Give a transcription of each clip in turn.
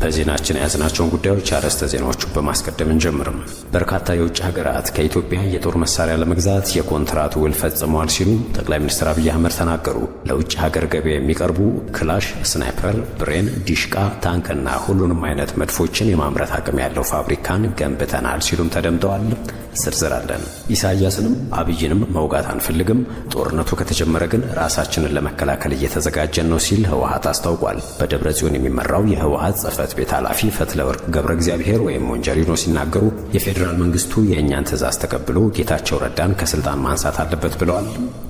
በዜናችን ያዝናቸውን ጉዳዮች አርዕስተ ዜናዎቹ በማስቀደም እንጀምርም። በርካታ የውጭ ሀገራት ከኢትዮጵያ የጦር መሳሪያ ለመግዛት የኮንትራት ውል ፈጽመዋል ሲሉ ጠቅላይ ሚኒስትር አብይ አህመድ ተናገሩ። ለውጭ ሀገር ገበያ የሚቀርቡ ክላሽ፣ ስናይፐር፣ ብሬን፣ ዲሽቃ፣ ታንክና ሁሉንም አይነት መድፎችን የማምረት አቅም ያለው ፋብሪካን ገንብተናል ሲሉም ተደምጠዋል። ዝርዝር አለን። ኢሳያስንም አብይንም መውጋት አንፈልግም፣ ጦርነቱ ከተጀመረ ግን ራሳችንን ለመከላከል እየተዘጋጀን ነው ሲል ህወሓት አስታውቋል። በደብረ ጽዮን የሚመራው የህወሓት ጽሕፈት ቤት ኃላፊ ፈትለወርቅ ገብረ እግዚአብሔር ወይም ሞንጀሪኖ ሲናገሩ የፌዴራል መንግስቱ የእኛን ትዕዛዝ ተቀብሎ ጌታቸው ረዳን ከስልጣን ማንሳት አለበት ብለዋል።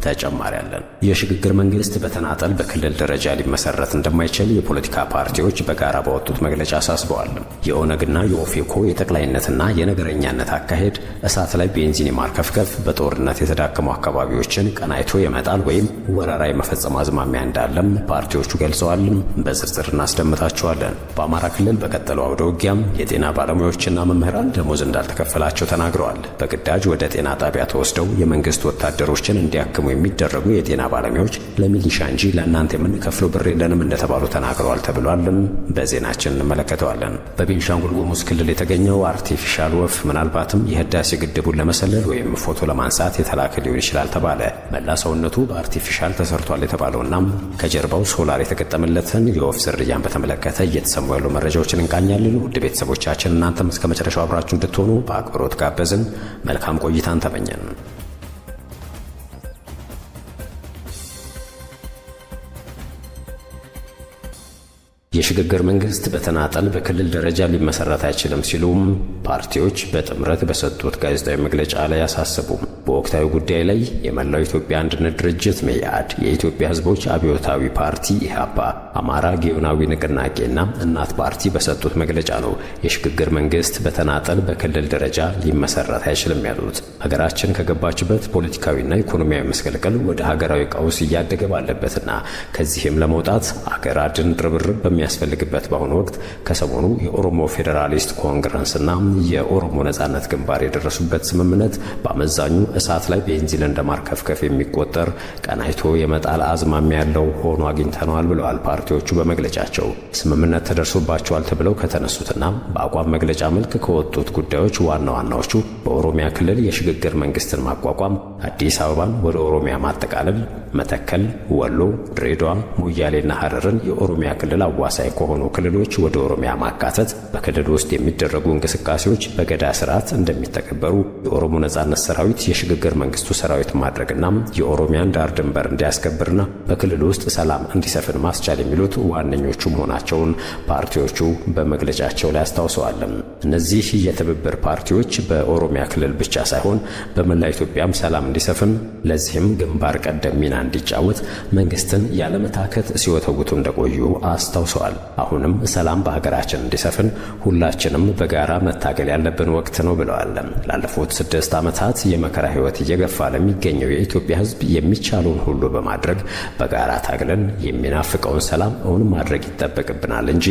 ተጨማሪ አለን። የሽግግር መንግስት በተናጠል በክልል ደረጃ ሊመሰረት እንደማይችል የፖለቲካ ፓርቲዎች በጋራ ባወጡት መግለጫ አሳስበዋል። የኦነግና የኦፌኮ የጠቅላይነትና የነገረኛነት አካሄድ እሳት ላይ ቤንዚን የማርከፍከፍ በጦርነት የተዳከሙ አካባቢዎችን ቀናይቶ የመጣል ወይም ወረራ የመፈጸም አዝማሚያ እንዳለም ፓርቲዎቹ ገልጸዋል። በዝርዝር እናስደምጣቸዋለን። በአማራ ክልል በቀጠለው አውደ ውጊያም የጤና ባለሙያዎችና መምህራን ደሞዝ እንዳልተከፈላቸው ተናግረዋል። በግዳጅ ወደ ጤና ጣቢያ ተወስደው የመንግስት ወታደሮችን እንዲያክሙ የሚደረጉ የጤና ባለሙያዎች ለሚሊሻ እንጂ ለእናንተ የምንከፍለው ብር የለንም እንደተባሉ ተናግረዋል ተብሏል። በዜናችን እንመለከተዋለን። በቤንሻንጉል ጉሙዝ ክልል የተገኘው አርቲፊሻል ወፍ ምናልባትም የህዳሴ ግድቡን ለመሰለል ወይም ፎቶ ለማንሳት የተላከ ሊሆን ይችላል ተባለ። መላ ሰውነቱ በአርቲፊሻል ተሰርቷል የተባለውና ከጀርባው ሶላር የተገጠመለትን የወፍ ዝርያን በተመለከተ እየተሰሙ ያሉ መረጃዎችን እንቃኛለን። ውድ ቤተሰቦቻችን እናንተም እስከ መጨረሻው አብራችሁ እንድትሆኑ በአክብሮት ጋበዝን። መልካም ቆይታን ተመኘን። የሽግግር መንግስት በተናጠል በክልል ደረጃ ሊመሰረት አይችልም ሲሉም ፓርቲዎች በጥምረት በሰጡት ጋዜጣዊ መግለጫ ላይ ያሳሰቡ። በወቅታዊ ጉዳይ ላይ የመላው ኢትዮጵያ አንድነት ድርጅት መኢአድ፣ የኢትዮጵያ ሕዝቦች አብዮታዊ ፓርቲ ኢህአፓ፣ አማራ ጊዮናዊ ንቅናቄና እናት ፓርቲ በሰጡት መግለጫ ነው የሽግግር መንግስት በተናጠል በክልል ደረጃ ሊመሰረት አይችልም ያሉት። ሀገራችን ከገባችበት ፖለቲካዊና ኢኮኖሚያዊ መስቀልቅል ወደ ሀገራዊ ቀውስ እያደገ ባለበትና ከዚህም ለመውጣት አገር አድን ርብርብ በሚያስፈልግበት በአሁኑ ወቅት ከሰሞኑ የኦሮሞ ፌዴራሊስት ኮንግረስና የኦሮሞ ነጻነት ግንባር የደረሱበት ስምምነት በአመዛኙ እሳት ላይ ቤንዚን እንደማርከፍከፍ የሚቆጠር ቀናይቶ የመጣል አዝማሚያ ያለው ሆኖ አግኝተነዋል ብለዋል ፓርቲዎቹ በመግለጫቸው። ስምምነት ተደርሶባቸዋል ተብለው ከተነሱትና በአቋም መግለጫ መልክ ከወጡት ጉዳዮች ዋና ዋናዎቹ በኦሮሚያ ክልል የሽግግር መንግስትን ማቋቋም፣ አዲስ አበባን ወደ ኦሮሚያ ማጠቃለል፣ መተከል፣ ወሎ፣ ድሬዳዋ፣ ሞያሌና ሐረርን የኦሮሚያ ክልል አዋሳኝ ከሆኑ ክልሎች ወደ ኦሮሚያ ማካተት፣ በክልል ውስጥ የሚደረጉ እንቅስቃሴዎች በገዳ ስርዓት እንደሚተከበሩ፣ የኦሮሞ ነጻነት ሰራዊት የሽግግር መንግስቱ ሰራዊት ማድረግና የኦሮሚያን ዳር ድንበር እንዲያስከብርና በክልል ውስጥ ሰላም እንዲሰፍን ማስቻል የሚሉት ዋነኞቹ መሆናቸውን ፓርቲዎቹ በመግለጫቸው ላይ አስታውሰዋል። እነዚህ የትብብር ፓርቲዎች በኦሮሚያ ክልል ብቻ ሳይሆን በመላ ኢትዮጵያም ሰላም እንዲሰፍን፣ ለዚህም ግንባር ቀደም ሚና እንዲጫወት መንግስትን ያለመታከት ሲወተውቱ እንደቆዩ አስታውሰዋል። አሁንም ሰላም በሀገራችን እንዲሰፍን ሁላችንም በጋራ መታገል ያለብን ወቅት ነው ብለዋል። ላለፉት 6 ዓመታት የመከራ ህይወት እየገፋ ለሚገኘው የኢትዮጵያ ህዝብ የሚቻለውን ሁሉ በማድረግ በጋራ ታግለን የሚናፍቀውን ሰላም እውን ማድረግ ይጠበቅብናል እንጂ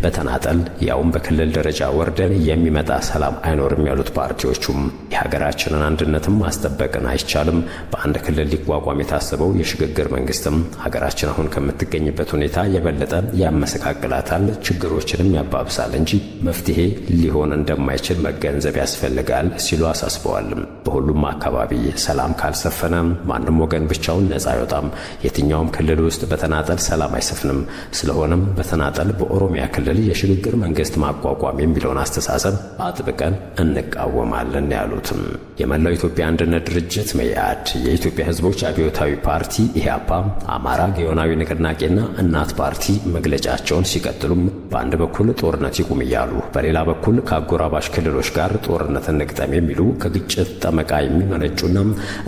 በተናጠል ያውም በክልል ደረጃ ወርደን የሚመጣ ሰላም አይኖርም ያሉት ፓርቲዎቹም የሀገራችንን አንድነትም ማስጠበቅን አይቻልም፣ በአንድ ክልል ሊቋቋም የታሰበው የሽግግር መንግስትም ሀገራችን አሁን ከምትገኝበት ሁኔታ የበለጠ ያመሰቃቅላታል፣ ችግሮችንም ያባብሳል እንጂ መፍትሄ ሊሆን እንደማይችል መገንዘብ ያስፈልጋል ሲሉ አሳስበዋል። በሁሉም አካባቢ ሰላም ካልሰፈነ ማንም ወገን ብቻውን ነፃ አይወጣም። የትኛውም ክልል ውስጥ በተናጠል ሰላም አይሰፍንም። ስለሆነም በተናጠል በኦሮሚያ ክልል የሽግግር መንግስት ማቋቋም የሚለውን አስተሳሰብ አጥብቀን እንቃወማለን ያሉትም የመላው ኢትዮጵያ አንድነት ድርጅት መኢአድ፣ የኢትዮጵያ ሕዝቦች አብዮታዊ ፓርቲ ኢህአፓ፣ አማራ ጊዮናዊ ንቅናቄና እናት ፓርቲ መግለጫቸውን ሲቀጥሉም በአንድ በኩል ጦርነት ይቁም እያሉ በሌላ በኩል ከአጎራባሽ ክልሎች ጋር ጦርነት እንግጠም የሚሉ ከግጭት ጠመቃ የሚመነጩና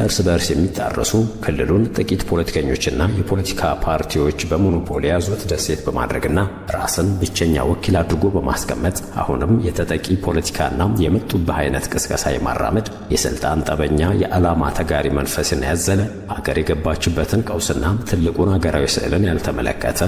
እርስ በርስ የሚጣረሱ ክልሉን ጥቂት ፖለቲከኞችና የፖለቲካ ፓርቲዎች በሞኖፖል የያዙት ደሴት በማድረግና ራስን ብቸኛ ወኪል አድርጎ በማስቀመጥ አሁንም የተጠቂ ፖለቲካና የመጡብህ አይነት ቅስቀሳ የማራመድ የስልጣን ጠበኛ የዓላማ ተጋሪ መንፈስን ያዘለ አገር የገባችበትን ቀውስና ትልቁን ሀገራዊ ስዕልን ያልተመለከተ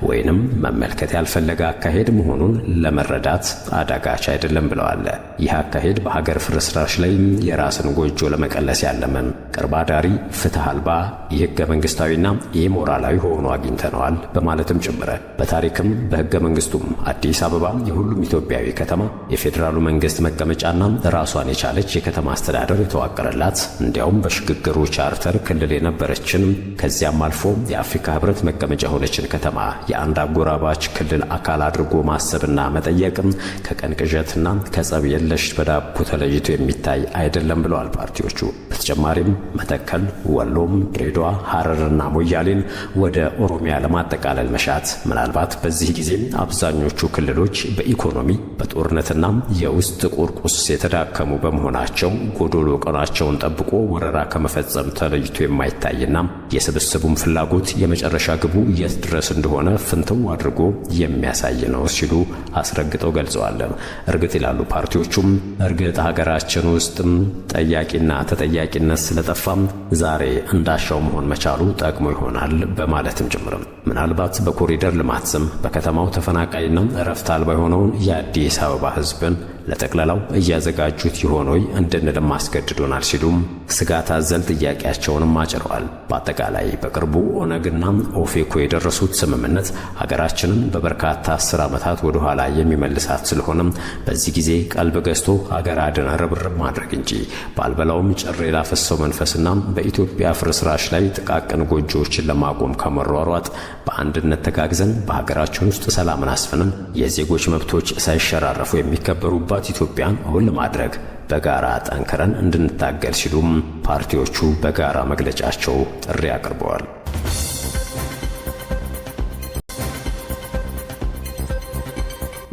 ወይንም መመልከት ያልፈለገ አካሄድ መሆኑን ለመረዳት አዳጋች አይደለም ብለዋል። ይህ አካሄድ በሀገር ፍርስራሽ ላይ የራስን ጎጆ ለመቀለስ ያለመን ቅርብ አዳሪ፣ ፍትህ አልባ፣ የህገ መንግስታዊና ኢሞራላዊ ሆኖ አግኝተነዋል በማለትም ጭምረ በታሪክም በህገ መንግስቱም አዲስ አበባ የሁሉም ኢትዮጵያዊ ከተማ፣ የፌዴራሉ መንግስት መቀመጫና ራሷን የቻለች የከተማ አስተዳደር የተዋቀረላት እንዲያውም በሽግግሩ ቻርተር ክልል የነበረችን ከዚያም አልፎ የአፍሪካ ህብረት መቀመጫ የሆነችን ከተማ የአንድ አጎራባች ክልል አካል አድርጎ ማሰብና መጠየቅም ከቀን ቅዠትና ከጸብ የለሽ በዳቦ ተለይቶ የሚታይ አይደለም ብለዋል ፓርቲዎቹ። በተጨማሪም መተከል፣ ወሎም፣ ድሬዳዋ፣ ሐረርና ሞያሌን ወደ ኦሮሚያ ለማጠቃለል መሻት ምናልባት በዚህ ጊዜ አብዛኞቹ ክልሎች በኢኮኖሚ በጦርነትና የውስጥ ቁርቁስ የተዳከሙ በመሆናቸው ጎዶሎ ቀናቸውን ጠብቆ ወረራ ከመፈጸም ተለይቶ የማይታይና የስብስቡም ፍላጎት የመጨረሻ ግቡ የት ድረስ እንደሆነ ፍንትው አድርጎ የሚያሳይ ነው ሲሉ አስረግጠው ገልጸዋል። እርግጥ ይላሉ ፓርቲዎቹም፣ እርግጥ ሀገራችን ውስጥም ጠያቂና ተጠያቂነት ስለጠፋም ዛሬ እንዳሻው መሆን መቻሉ ጠቅሞ ይሆናል በማለትም ጭምርም ምናልባት በኮሪደር ልማት ስም በከተማው ተፈናቃይና እረፍት አልባ የሆነውን የአዲስ አበባ ሕዝብን ለጠቅላላው እያዘጋጁት ይሆኖይ እንድንልም አስገድዶናል ሲሉም ስጋት አዘል ጥያቄያቸውንም አጭረዋል። በአጠቃላይ በቅርቡ ኦነግና ኦፌኮ የደረሱት ስምምነት ሀገራችንን በበርካታ 10 ዓመታት ወደ ኋላ የሚመልሳት ስለሆነም በዚህ ጊዜ ቀልብ ገዝቶ ሀገር አድን ርብርብ ማድረግ እንጂ ባልበላውም ጭሬ ላፈሰው መንፈስና በኢትዮጵያ ፍርስራሽ ላይ ጥቃቅን ጎጆዎችን ለማቆም ከመሯሯጥ በአንድነት ተጋግዘን በሀገራችን ውስጥ ሰላምን አስፍነን የዜጎች መብቶች ሳይሸራረፉ የሚከበሩባት ኢትዮጵያን እውን ለማድረግ በጋራ ጠንክረን እንድንታገል ሲሉም ፓርቲዎቹ በጋራ መግለጫቸው ጥሪ አቅርበዋል።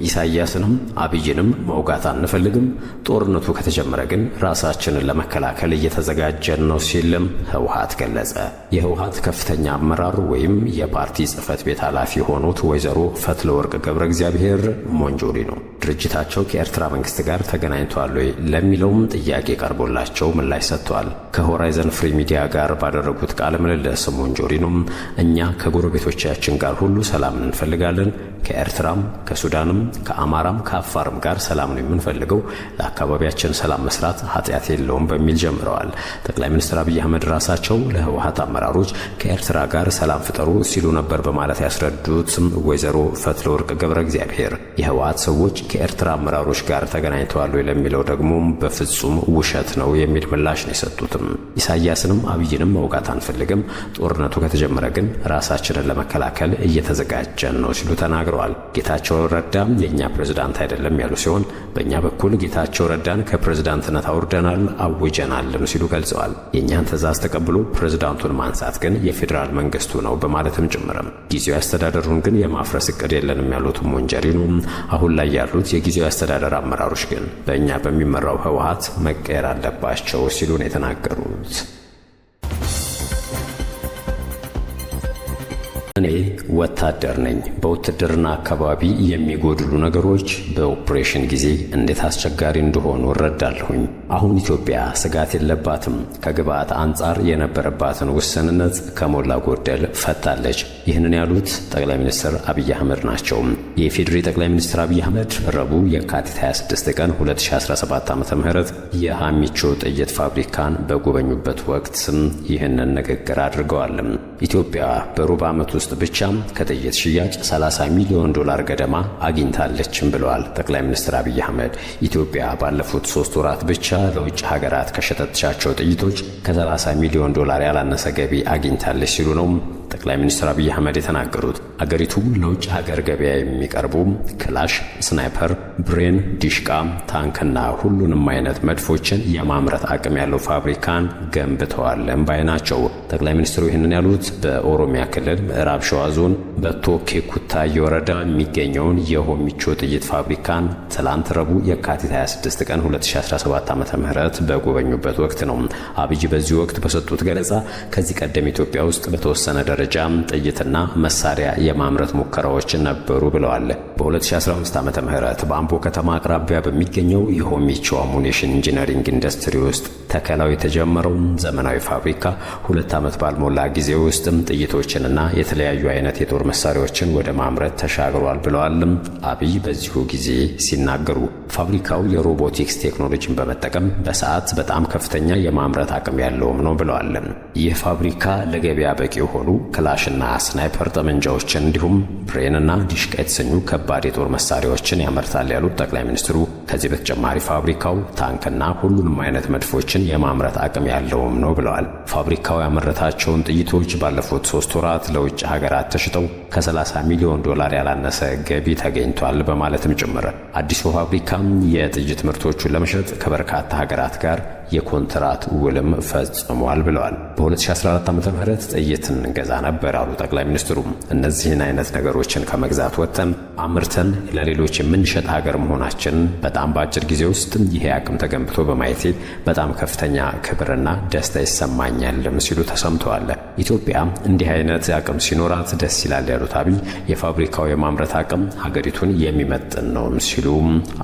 ኢሳያስንም አብይንም መውጋት አንፈልግም፣ ጦርነቱ ከተጀመረ ግን ራሳችንን ለመከላከል እየተዘጋጀን ነው ሲልም ህወሓት ገለጸ። የህወሓት ከፍተኛ አመራር ወይም የፓርቲ ጽህፈት ቤት ኃላፊ የሆኑት ወይዘሮ ፈትለወርቅ ገብረ እግዚአብሔር ሞንጆሪኖ ድርጅታቸው ከኤርትራ መንግስት ጋር ተገናኝቷል ወይ ለሚለውም ጥያቄ ቀርቦላቸው ምላሽ ሰጥተዋል። ከሆራይዘን ፍሪ ሚዲያ ጋር ባደረጉት ቃለ ምልልስ ሞንጆሪኖም እኛ ከጎረቤቶቻችን ጋር ሁሉ ሰላም እንፈልጋለን፣ ከኤርትራም ከሱዳንም ከአማራም ከአፋርም ጋር ሰላም ነው የምንፈልገው፣ ለአካባቢያችን ሰላም መስራት ኃጢአት የለውም በሚል ጀምረዋል። ጠቅላይ ሚኒስትር አብይ አህመድ ራሳቸው ለህወሓት አመራሮች ከኤርትራ ጋር ሰላም ፍጠሩ ሲሉ ነበር በማለት ያስረዱት ወይዘሮ ፈትለወርቅ ገብረ እግዚአብሔር የህወሓት ሰዎች ከኤርትራ አመራሮች ጋር ተገናኝተዋል ለሚለው ደግሞ በፍጹም ውሸት ነው የሚል ምላሽ ነው የሰጡትም። ኢሳያስንም አብይንም መውጋት አንፈልግም፣ ጦርነቱ ከተጀመረ ግን ራሳችንን ለመከላከል እየተዘጋጀን ነው ሲሉ ተናግረዋል። ጌታቸው ረዳ የኛ ፕሬዝዳንት አይደለም ያሉ ሲሆን በእኛ በኩል ጌታቸው ረዳን ከፕሬዝዳንትነት አውርደናል አውጀናልም ሲሉ ገልጸዋል። የእኛን ትዕዛዝ ተቀብሎ ፕሬዝዳንቱን ማንሳት ግን የፌዴራል መንግስቱ ነው በማለትም ጭምርም ጊዜያዊ አስተዳደሩን ግን የማፍረስ እቅድ የለንም ያሉት ሞንጆሪኖ አሁን ላይ ያሉት የጊዜያዊ አስተዳደር አመራሮች ግን በእኛ በሚመራው ህወሓት መቀየር አለባቸው ሲሉ ነው የተናገሩት። እኔ ወታደር ነኝ። በውትድርና አካባቢ የሚጎድሉ ነገሮች በኦፕሬሽን ጊዜ እንዴት አስቸጋሪ እንደሆኑ እረዳለሁኝ። አሁን ኢትዮጵያ ስጋት የለባትም። ከግብዓት አንጻር የነበረባትን ውስንነት ከሞላ ጎደል ፈታለች። ይህንን ያሉት ጠቅላይ ሚኒስትር አብይ አህመድ ናቸው። የኢፌዴሪ ጠቅላይ ሚኒስትር አብይ አህመድ ረቡዕ የካቲት 26 ቀን 2017 ዓ.ም የሃሚቾ ጥይት ፋብሪካን በጎበኙበት ወቅት ይህንን ንግግር አድርገዋል። ኢትዮጵያ በሩብ ዓመት ውስጥ ብቻ ከጥይት ሽያጭ 30 ሚሊዮን ዶላር ገደማ አግኝታለችም ብለዋል ጠቅላይ ሚኒስትር አብይ አህመድ። ኢትዮጵያ ባለፉት 3 ወራት ብቻ ለውጭ ሀገራት ከሸጠቻቸው ጥይቶች ከ30 ሚሊዮን ዶላር ያላነሰ ገቢ አግኝታለች ሲሉ ነው ጠቅላይ ሚኒስትር አብይ አህመድ የተናገሩት። አገሪቱ ለውጭ ሀገር ገበያ የሚቀርቡ ክላሽ፣ ስናይፐር፣ ብሬን፣ ዲሽቃ፣ ታንክና ሁሉንም አይነት መድፎችን የማምረት አቅም ያለው ፋብሪካን ገንብተዋል ባይ ናቸው። ጠቅላይ ሚኒስትሩ ይህንን ያሉት በኦሮሚያ ክልል ምዕራብ ሸዋ ዞን በቶኬ ኩታዬ ወረዳ የሚገኘውን የሆሚቾ ጥይት ፋብሪካን ትላንት ረቡዕ የካቲት 26 ቀን 2017 ዓ.ም በጎበኙበት ወቅት ነው። አብይ በዚህ ወቅት በሰጡት ገለጻ ከዚህ ቀደም ኢትዮጵያ ውስጥ በተወሰነ ደረጃ ጥይትና መሳሪያ የማምረት ሙከራዎች ነበሩ ብለዋል። በ2015 ዓመተ ምህረት በአምቦ ከተማ አቅራቢያ በሚገኘው የሆሚቾ አሙኒሽን ኢንጂነሪንግ ኢንዱስትሪ ውስጥ ተከላው የተጀመረው ዘመናዊ ፋብሪካ 2 ዓመት ባልሞላ ጊዜ ውስጥም ጥይቶችንና የተለያዩ አይነት የጦር መሳሪያዎችን ወደ ማምረት ተሻግሯል ብለዋል አብይ በዚሁ ጊዜ ሲናገሩ። ፋብሪካው የሮቦቲክስ ቴክኖሎጂን በመጠቀም በሰዓት በጣም ከፍተኛ የማምረት አቅም ያለውም ነው ብለዋል። ይህ ፋብሪካ ለገበያ በቂ የሆኑ ክላሽና ስናይፐር ጠመንጃዎችን እንዲሁም ብሬንና ዲሽቃ የተሰኙ ከባድ የጦር መሳሪያዎችን ያመርታል ያሉት ጠቅላይ ሚኒስትሩ ከዚህ በተጨማሪ ፋብሪካው ታንክና ሁሉንም አይነት መድፎችን የማምረት አቅም ያለውም ነው ብለዋል። ፋብሪካው ያመረታቸውን ጥይቶች ባለፉት 3 ወራት ለውጭ ሀገራት ተሽጠው ከ30 ሚሊዮን ዶላር ያላነሰ ገቢ ተገኝቷል በማለትም ጭምር አዲሱ ፋብሪካም የጥይት ምርቶቹን ለመሸጥ ከበርካታ ሀገራት ጋር የኮንትራት ውልም ፈጽሟል ብለዋል። በ2014 ዓ.ም ጥይትን ገዛ ነበር አሉ ጠቅላይ ሚኒስትሩ። እነዚህን አይነት ነገሮችን ከመግዛት ወጥተን አምርተን ለሌሎች የምንሸጥ ሀገር መሆናችን በጣም በአጭር ጊዜ ውስጥ ይሄ አቅም ተገንብቶ በማየቴ በጣም ከፍተኛ ክብርና ደስታ ይሰማኛልም ሲሉ ተሰምተዋል። ኢትዮጵያ እንዲህ አይነት አቅም ሲኖራት ደስ ይላል ያሉት አብይ የፋብሪካው የማምረት አቅም ሀገሪቱን የሚመጥን ነው ሲሉ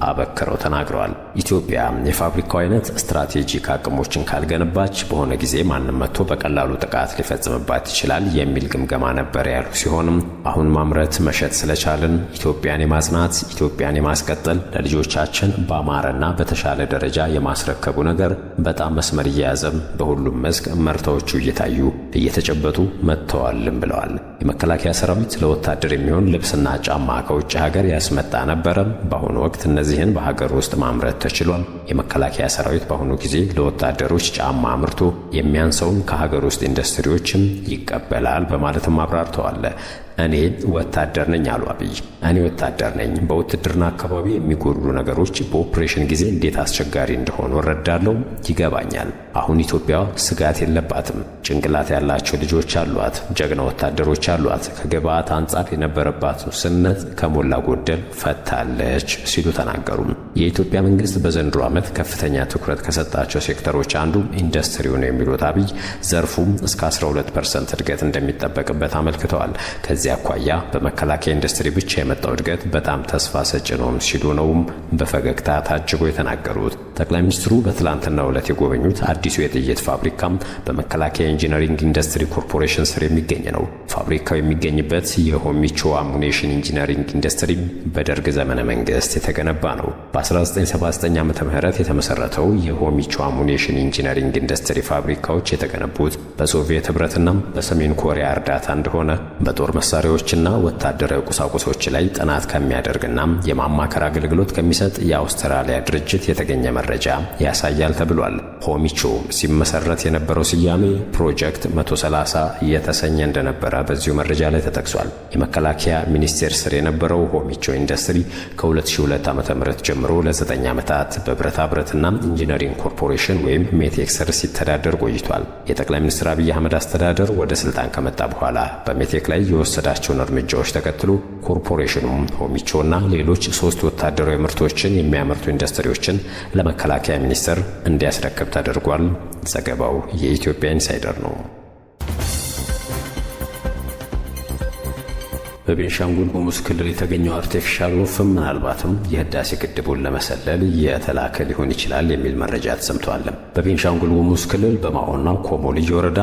አበክረው ተናግረዋል። ኢትዮጵያ የፋብሪካው አይነት ስትራቴጂክ አቅሞችን ካልገነባች በሆነ ጊዜ ማንም መጥቶ በቀላሉ ጥቃት ሊፈጽምባት ይችላል የሚል ግምገማ ነበር ያሉ ሲሆንም አሁን ማምረት መሸጥ ስለቻልን ኢትዮጵያን የማጽናት ኢትዮጵያን የማስቀጠል ለልጆቻችን በአማረና በተሻለ ደረጃ የማስረከቡ ነገር በጣም መስመር እየያዘ በሁሉም መስክ መርታዎቹ እየታዩ እየተጨበጡ መጥተዋልም ብለዋል። የመከላከያ ሰራዊት ለወታደር የሚሆን ልብስና ጫማ ከውጭ ሀገር ያስመጣ ነበረ። በአሁኑ ወቅት እነዚህን በሀገር ውስጥ ማምረት ተችሏል። የመከላከያ ሰራዊት በአሁኑ ጊዜ ለወታደሮች ጫማ አምርቶ የሚያንሰውን ከሀገር ውስጥ ኢንዱስትሪዎችም ይቀበላል በማለትም አብራርተዋል። እኔ ወታደር ነኝ አሉ አብይ። እኔ ወታደር ነኝ። በውትድርና አካባቢ የሚጎሉ ነገሮች በኦፕሬሽን ጊዜ እንዴት አስቸጋሪ እንደሆኑ እረዳለሁ፣ ይገባኛል። አሁን ኢትዮጵያ ስጋት የለባትም። ጭንቅላት ያላቸው ልጆች አሏት፣ ጀግና ወታደሮች አሏት። ከግብዓት አንጻር የነበረባት ውስንነት ከሞላ ጎደል ፈታለች ሲሉ ተናገሩ። የኢትዮጵያ መንግስት በዘንድሮ ዓመት ከፍተኛ ትኩረት ከሰጣቸው ሴክተሮች አንዱ ኢንዱስትሪው ነው የሚሉት አብይ ዘርፉም እስከ 12% እድገት እንደሚጠበቅበት አመልክተዋል። ከዚህ አኳያ በመከላከያ ኢንዱስትሪ ብቻ የመጣው እድገት በጣም ተስፋ ሰጪ ነው ሲሉ ነው በፈገግታ ታጅቦ የተናገሩት። ጠቅላይ ሚኒስትሩ በትላንትናው ዕለት የጎበኙት አዲሱ የጥይት ፋብሪካም በመከላከያ ኢንጂነሪንግ ኢንዱስትሪ ኮርፖሬሽን ስር የሚገኝ ነው። ፋብሪካው የሚገኝበት የሆሚቾ አሙኒሽን ኢንጂነሪንግ ኢንዱስትሪ በደርግ ዘመነ መንግስት የተገነባ ነው። በ1979 ዓ.ም የተመሰረተው የሆሚቾ አሙኒሽን ኢንጂነሪንግ ኢንዱስትሪ ፋብሪካዎች የተገነቡት በሶቪየት ህብረትና በሰሜን ኮሪያ እርዳታ እንደሆነ በጦር መሳሪያዎችና ወታደራዊ ቁሳቁሶች ላይ ጥናት ከሚያደርግና የማማከር አገልግሎት ከሚሰጥ የአውስትራሊያ ድርጅት የተገኘ መረጃ ያሳያል ተብሏል። ሆሚቾ ሲመሰረት የነበረው ስያሜ ፕሮጀክት 130 የተሰኘ እንደነበረ በዚሁ መረጃ ላይ ተጠቅሷል። የመከላከያ ሚኒስቴር ስር የነበረው ሆሚቾ ኢንዱስትሪ ከ2002 ዓ.ም ጀምሮ ለ9 ዓመታት በብረታ ብረትና ኢንጂነሪንግ ኮርፖሬሽን ወይም ሜቴክ ስር ሲተዳደር ቆይቷል። የጠቅላይ ሚኒስትር አብይ አህመድ አስተዳደር ወደ ስልጣን ከመጣ በኋላ በሜቴክ ላይ የወሰዳቸውን እርምጃዎች ተከትሎ ኮርፖሬሽኑም ሆሚቾና ሌሎች 3 ወታደራዊ ምርቶችን የሚያመርቱ ኢንዱስትሪዎችን ለመከላከያ ሚኒስቴር እንዲያስረክብ ተደርጓል። ዘገባው የኢትዮጵያ ኢንሳይደር ነው። በቤንሻንጉል ጉሙዝ ክልል የተገኘው አርቲፊሻል ወፍ ምናልባትም የህዳሴ ግድቡን ለመሰለል የተላከ ሊሆን ይችላል የሚል መረጃ ተሰምቷል። በቤንሻንጉል ጉሙዝ ክልል በማኦና ኮሞ ልዩ ወረዳ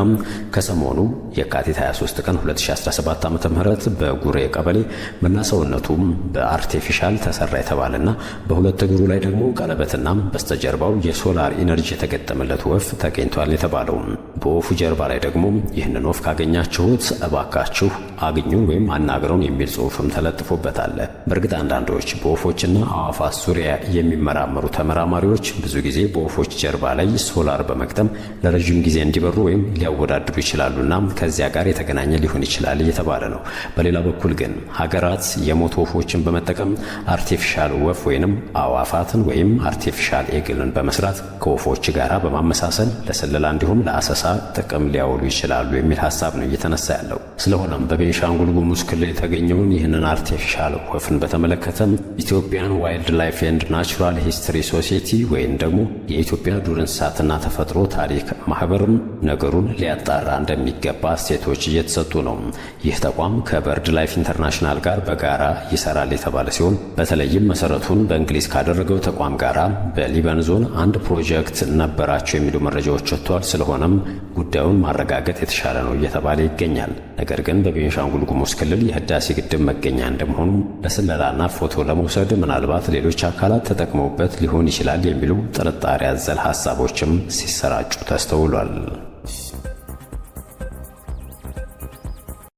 ከሰሞኑ የካቲት 23 ቀን 2017 ዓ.ም በጉሬ ቀበሌ መላ ሰውነቱ በአርቲፊሻል ተሰራ የተባለና በሁለት እግሩ ላይ ደግሞ ቀለበትና በስተጀርባው የሶላር ኢነርጂ የተገጠመለት ወፍ ተገኝቷል የተባለው። በወፉ ጀርባ ላይ ደግሞ ይህንን ወፍ ካገኛችሁት እባካችሁ አግኙ ወይም አናግሩ የሚል ጽሑፍም ተለጥፎበታል። በእርግጥ አንዳንዶች በወፎችና አዕዋፋት ዙሪያ የሚመራመሩ ተመራማሪዎች ብዙ ጊዜ በወፎች ጀርባ ላይ ሶላር በመግጠም ለረጅም ጊዜ እንዲበሩ ወይም ሊያወዳድሩ ይችላሉና ከዚያ ጋር የተገናኘ ሊሆን ይችላል እየተባለ ነው። በሌላ በኩል ግን ሀገራት የሞቱ ወፎችን በመጠቀም አርቲፊሻል ወፍ ወይንም አዕዋፋትን ወይም አርቲፊሻል ኤግልን በመስራት ከወፎች ጋር በማመሳሰል ለስለላ እንዲሁም ለአሰሳ ጥቅም ሊያውሉ ይችላሉ የሚል ሐሳብ ነው እየተነሳ ያለው። ስለሆነም በቤንሻንጉል ጉሙዝ ክልል የተገኘውን ይህንን አርቲፊሻል ወፍን በተመለከተ ኢትዮጵያን ዋይልድ ላይፍ ኤንድ ናቹራል ሂስትሪ ሶሳይቲ ወይም ደግሞ የኢትዮጵያ ዱር እንስሳትና ተፈጥሮ ታሪክ ማህበርም ነገሩን ሊያጣራ እንደሚገባ አስተያየቶች እየተሰጡ ነው። ይህ ተቋም ከበርድ ላይፍ ኢንተርናሽናል ጋር በጋራ ይሰራል የተባለ ሲሆን በተለይም መሰረቱን በእንግሊዝ ካደረገው ተቋም ጋር በሊበን ዞን አንድ ፕሮጀክት ነበራቸው የሚሉ መረጃዎች ወጥተዋል። ስለሆነም ጉዳዩን ማረጋገጥ የተሻለ ነው እየተባለ ይገኛል። ነገር ግን በቤንሻንጉል ጉሙዝ ክልል የህዳሴ ግድብ መገኛ እንደመሆኑ ለስለላና ፎቶ ለመውሰድ ምናልባት ሌሎች አካላት ተጠቅመውበት ሊሆን ይችላል የሚሉ ጥርጣሬ አዘል ሐሳቦችም ሲሰራጩ ተስተውሏል።